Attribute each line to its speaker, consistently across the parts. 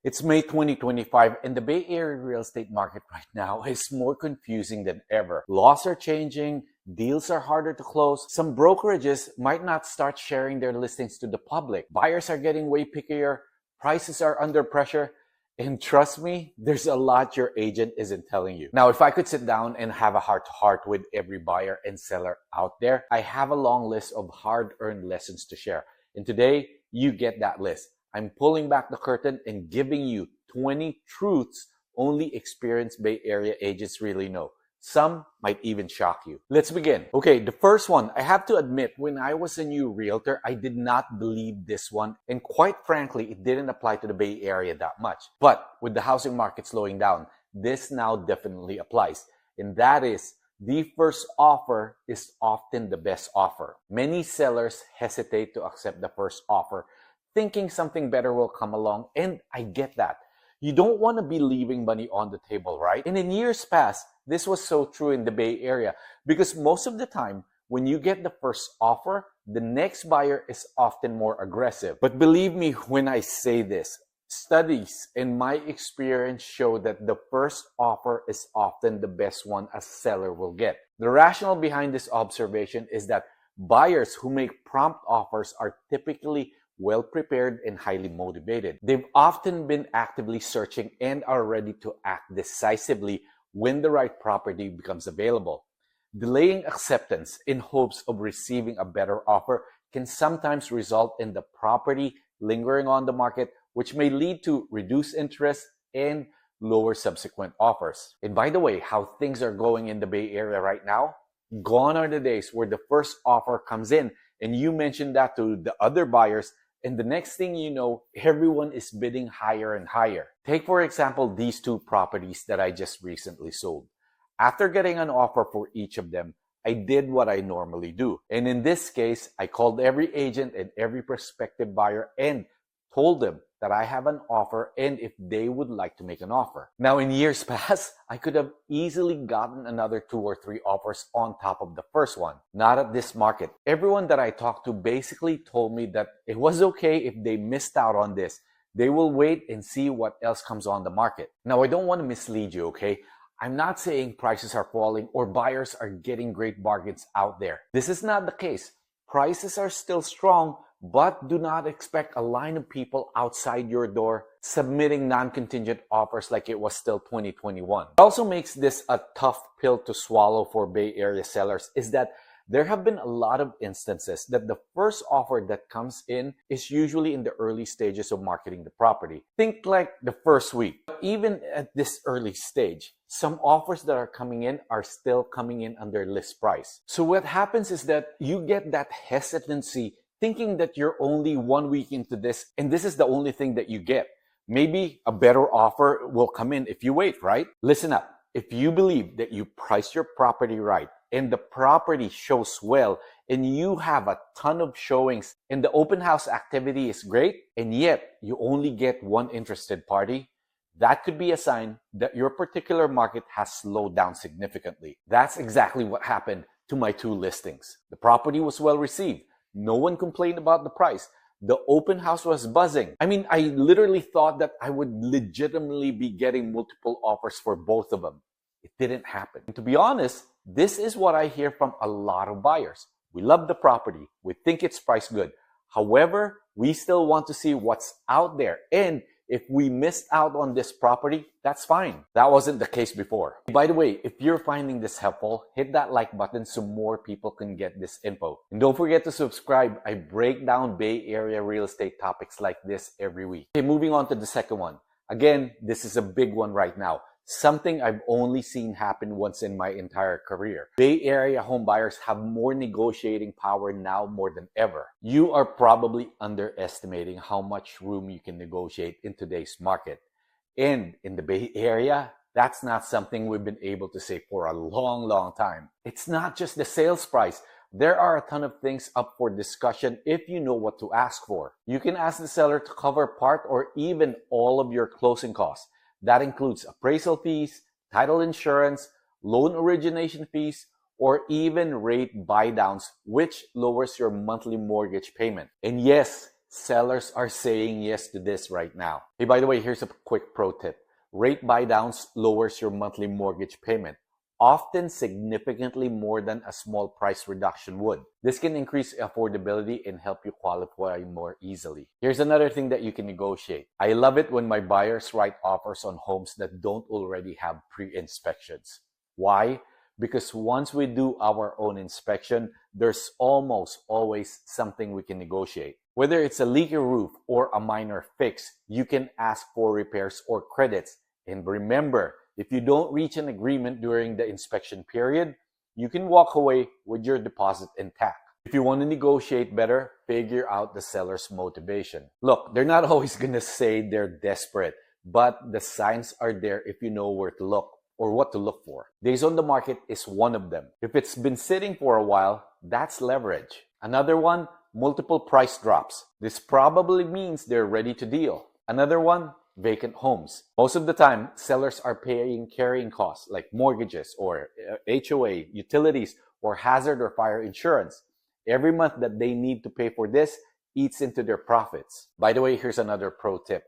Speaker 1: It's May 2025 and the Bay Area real estate market right now is more confusing than ever. Laws are changing, deals are harder to close, some brokerages might not start sharing their listings to the public, buyers are getting way pickier, prices are under pressure, and trust me, there's a lot your agent isn't telling you. Now, if I could sit down and have a heart-to-heart with every buyer and seller out there, I have a long list of hard-earned lessons to share. And today, you get that list. I'm pulling back the curtain and giving you 20 truths only experienced Bay Area agents really know. Some might even shock you. Let's begin. Okay, the first one, I have to admit, when I was a new realtor, I did not believe this one. And quite frankly, it didn't apply to the Bay Area that much. But with the housing market slowing down, this now definitely applies. And that is, the first offer is often the best offer. Many sellers hesitate to accept the first offer, thinking something better will come along, and I get that. You don't want to be leaving money on the table, right? And in years past, this was so true in the Bay Area because most of the time, when you get the first offer, the next buyer is often more aggressive. But believe me when I say this, studies and my experience show that the first offer is often the best one a seller will get. The rationale behind this observation is that buyers who make prompt offers are typically well-prepared and highly motivated. They've often been actively searching and are ready to act decisively when the right property becomes available. Delaying acceptance in hopes of receiving a better offer can sometimes result in the property lingering on the market, which may lead to reduced interest and lower subsequent offers. And by the way, how things are going in the Bay Area right now, gone are the days where the first offer comes in and you mention that to the other buyers, and the next thing you know, everyone is bidding higher and higher. Take, for example, these two properties that I just recently sold. After getting an offer for each of them, I did what I normally do. And in this case, I called every agent and every prospective buyer and told them that I have an offer and if they would like to make an offer. Now, in years past, I could have easily gotten another 2 or 3 offers on top of the first one. Not at this market. Everyone that I talked to basically told me that it was okay if they missed out on this. They will wait and see what else comes on the market. Now, I don't want to mislead you, okay? I'm not saying prices are falling or buyers are getting great bargains out there. This is not the case. Prices are still strong, but do not expect a line of people outside your door submitting non-contingent offers like it was still 2021. What also makes this a tough pill to swallow for Bay Area sellers is that there have been a lot of instances that the first offer that comes in is usually in the early stages of marketing the property. Think like the first week. Even at this early stage, some offers that are coming in are still coming in under list price. So what happens is that you get that hesitancy thinking that you're only 1 week into this and this is the only thing that you get. Maybe a better offer will come in if you wait, right? Listen up. If you believe that you priced your property right and the property shows well and you have a ton of showings and the open house activity is great and yet you only get one interested party, that could be a sign that your particular market has slowed down significantly. That's exactly what happened to my 2 listings. The property was well received. No one complained about the price. The open house was buzzing. I mean, I literally thought that I would legitimately be getting multiple offers for both of them. It didn't happen. And to be honest, this is what I hear from a lot of buyers. We love the property. We think it's priced good. However, we still want to see what's out there. And if we missed out on this property, that's fine. That wasn't the case before. By the way, if you're finding this helpful, hit that like button so more people can get this info. And don't forget to subscribe. I break down Bay Area real estate topics like this every week. Okay, moving on to the second one. Again, this is a big one right now. Something I've only seen happen once in my entire career. Bay Area home buyers have more negotiating power now more than ever. You are probably underestimating how much room you can negotiate in today's market. And in the Bay Area, that's not something we've been able to say for a long time. It's not just the sales price. There are a ton of things up for discussion if you know what to ask for. You can ask the seller to cover part or even all of your closing costs. That includes appraisal fees, title insurance, loan origination fees, or even rate buy-downs, which lowers your monthly mortgage payment. And yes, sellers are saying yes to this right now. Hey, by the way, here's a quick pro tip. Rate buydowns lowers your monthly mortgage payment, often significantly more than a small price reduction would. This can increase affordability and help you qualify more easily. Here's another thing that you can negotiate. I love it when my buyers write offers on homes that don't already have pre-inspections. Why? Because once we do our own inspection, there's almost always something we can negotiate. Whether it's a leaky roof or a minor fix, you can ask for repairs or credits. And remember, if you don't reach an agreement during the inspection period, you can walk away with your deposit intact. If you want to negotiate better, figure out the seller's motivation. Look, they're not always going to say they're desperate, but the signs are there if you know where to look or what to look for. Days on the market is one of them. If it's been sitting for a while, that's leverage. Another one, multiple price drops. This probably means they're ready to deal. Another one, vacant homes. Most of the time, sellers are paying carrying costs like mortgages or HOA, utilities, or hazard or fire insurance. Every month that they need to pay for this eats into their profits. By the way, here's another pro tip.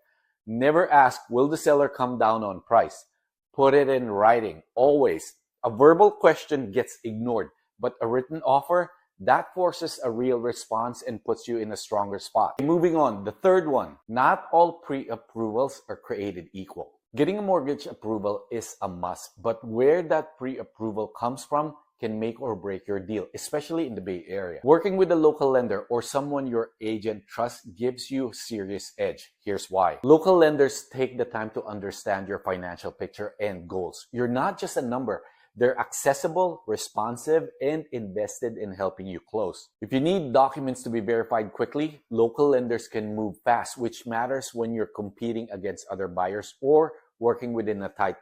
Speaker 1: Never ask, will the seller come down on price? Put it in writing, always. A verbal question gets ignored, but a written offer, that forces a real response and puts you in a stronger spot. Moving on, the third one, not all pre-approvals are created equal. Getting a mortgage approval is a must, but where that pre-approval comes from can make or break your deal, especially in the Bay Area. Working with a local lender or someone your agent trusts gives you serious edge. Here's why. Local lenders take the time to understand your financial picture and goals. You're not just a number. They're accessible, responsive, and invested in helping you close. If you need documents to be verified quickly, local lenders can move fast, which matters when you're competing against other buyers or working within a tight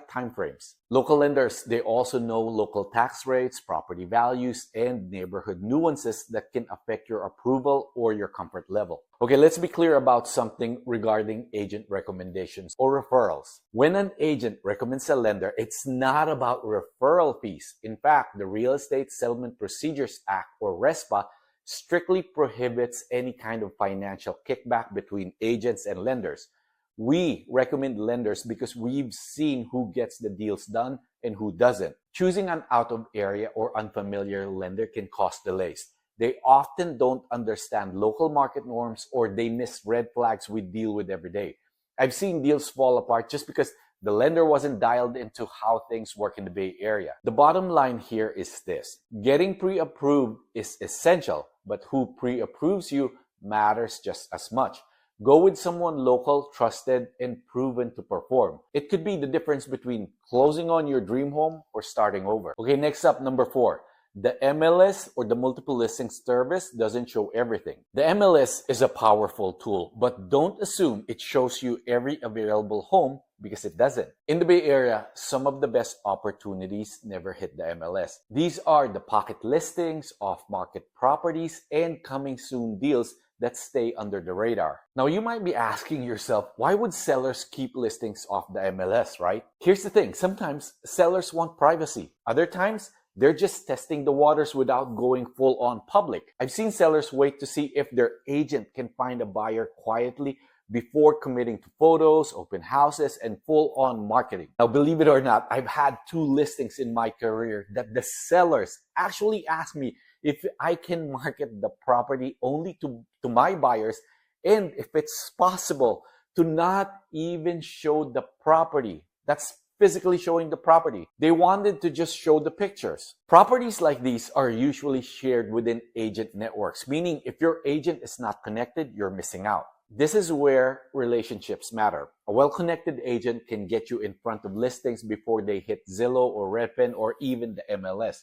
Speaker 1: time frames. Local lenders, they also know local tax rates, property values, and neighborhood nuances that can affect your approval or your comfort level. Okay, let's be clear about something regarding agent recommendations or referrals. When an agent recommends a lender, it's not about referral fees. In fact, the Real Estate Settlement Procedures Act, or RESPA, strictly prohibits any kind of financial kickback between agents and lenders. We recommend lenders because we've seen who gets the deals done and who doesn't. Choosing an out-of-area or unfamiliar lender can cause delays. They often don't understand local market norms or they miss red flags we deal with every day. I've seen deals fall apart just because the lender wasn't dialed into how things work in the Bay Area. The bottom line here is this. Getting pre-approved is essential, but who pre-approves you matters just as much. Go with someone local, trusted, and proven to perform. It could be the difference between closing on your dream home or starting over. Okay, next up, number 4. The MLS, or the multiple listing service, doesn't show everything. The MLS is a powerful tool, but don't assume it shows you every available home because it doesn't. In the Bay Area, some of the best opportunities never hit the MLS. These are the pocket listings, off-market properties, and coming soon deals that stay under the radar. Now, you might be asking yourself, why would sellers keep listings off the MLS, right? Here's the thing. Sometimes sellers want privacy. Other times, they're just testing the waters without going full on public. I've seen sellers wait to see if their agent can find a buyer quietly before committing to photos, open houses, and full-on marketing. Now, believe it or not, I've had 2 listings in my career that the sellers actually asked me if I can market the property only to my buyers, and if it's possible to not even show the property. That's physically showing the property. They wanted to just show the pictures. Properties like these are usually shared within agent networks, meaning if your agent is not connected, you're missing out. This is where relationships matter. A well-connected agent can get you in front of listings before they hit Zillow or Redfin or even the MLS.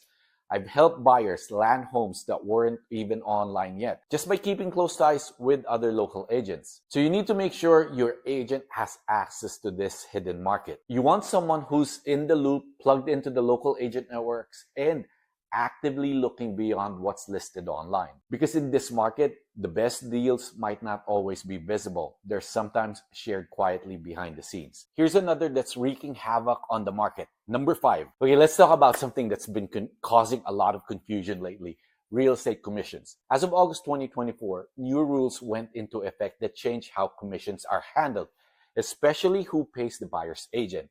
Speaker 1: I've helped buyers land homes that weren't even online yet, just by keeping close ties with other local agents. So you need to make sure your agent has access to this hidden market. You want someone who's in the loop, plugged into the local agent networks, and actively looking beyond what's listed online. Because in this market, the best deals might not always be visible. They're sometimes shared quietly behind the scenes. Here's another that's wreaking havoc on the market. Number 5. Okay, let's talk about something that's been causing a lot of confusion lately. real estate commissions. As of August 2024, new rules went into effect that changed how commissions are handled, especially who pays the buyer's agent.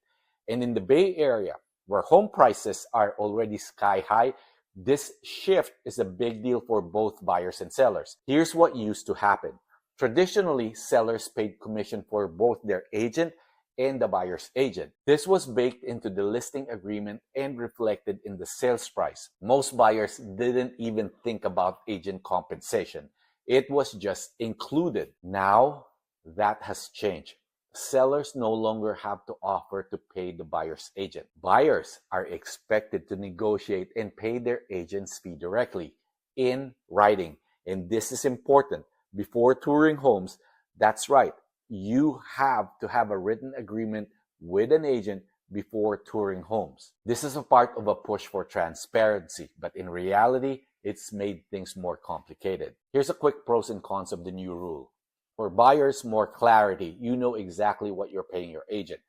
Speaker 1: And in the Bay Area, where home prices are already sky high, this shift is a big deal for both buyers and sellers. Here's what used to happen. Traditionally, sellers paid commission for both their agent and the buyer's agent. This was baked into the listing agreement and reflected in the sales price. Most buyers didn't even think about agent compensation. It was just included. Now, that has changed. Sellers no longer have to offer to pay the buyer's agent. Buyers are expected to negotiate and pay their agent's fee directly in writing. And this is important. Before touring homes, that's right, you have to have a written agreement with an agent before touring homes. This is a part of a push for transparency, but in reality, it's made things more complicated. Here's a quick pros and cons of the new rule. For buyers, more clarity. You know exactly what you're paying your agent.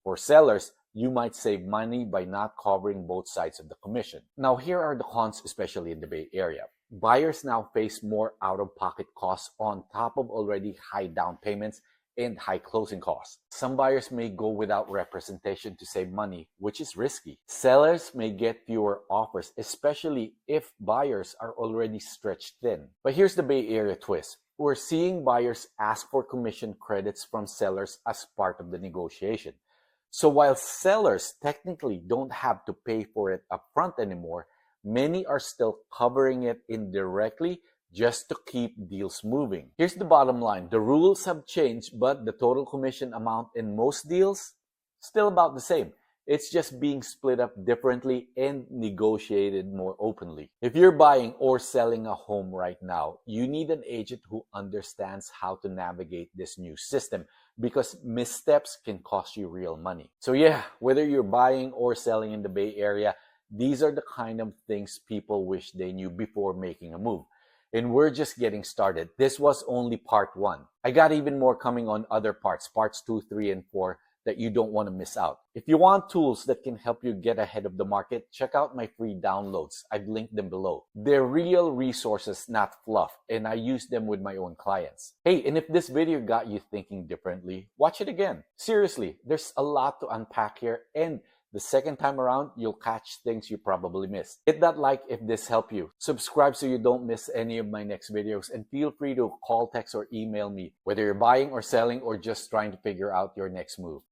Speaker 1: For sellers, you might save money by not covering both sides of the commission. Now, here are the cons, especially in the Bay Area. Buyers now face more out-of-pocket costs on top of already high down payments and high closing costs. Some buyers may go without representation to save money, which is risky. Sellers may get fewer offers, especially if buyers are already stretched thin. But here's the Bay Area twist. We're seeing buyers ask for commission credits from sellers as part of the negotiation. So while sellers technically don't have to pay for it upfront anymore, many are still covering it indirectly just to keep deals moving. Here's the bottom line. The rules have changed, but the total commission amount in most deals, still about the same. It's just being split up differently and negotiated more openly. If you're buying or selling a home right now, you need an agent who understands how to navigate this new system because missteps can cost you real money. So yeah, whether you're buying or selling in the Bay Area, these are the kind of things people wish they knew before making a move. And we're just getting started. This was only part 1. I got even more coming on other parts 2, 3, and 4, that you don't want to miss out. If you want tools that can help you get ahead of the market, check out my free downloads. I've linked them below. They're real resources, not fluff, and I use them with my own clients. Hey, and if this video got you thinking differently, watch it again. Seriously, there's a lot to unpack here, and the second time around, you'll catch things you probably missed. Hit that like if this helped you. Subscribe so you don't miss any of my next videos, and feel free to call, text, or email me, whether you're buying or selling or just trying to figure out your next move.